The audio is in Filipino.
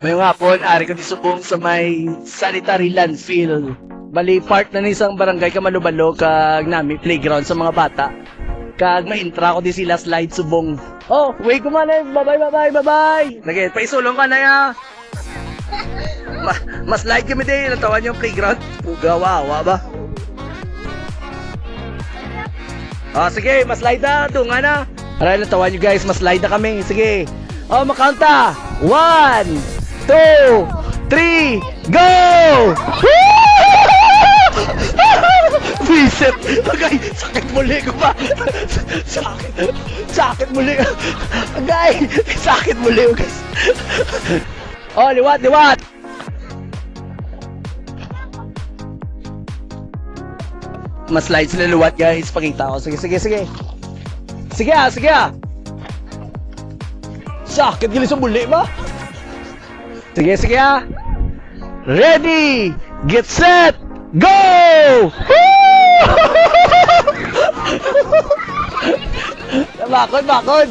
Ngayong hapon, ari ko di subong sa may sanitary landfill. Bali, part na ni isang barangay Kamalubalo kag nami playground sa mga bata. Kag ma-intra ko di sila slide subong. Oh, wait ko man eh. Bye-bye. Nagay, paisulong ka na ya. Mas slide kami din. Natawan yung playground. Pugawawa ba? Oh, sige, mas slide na. Tunga na. Aray, natawan nyo guys. Mas slide na kami. Sige. Oh, makanta. 1, 2, 3, go! Visit! Agay, sakit muli ko pa! Sakit muli! Agay, sakit muli ko guys! Oh, liwat! Mas slide sila liwat guys, pakita ko. Sige! Sige ah! Sakit gila sa muli ba? Sige ah! Ready! Get set! Go! Bakod!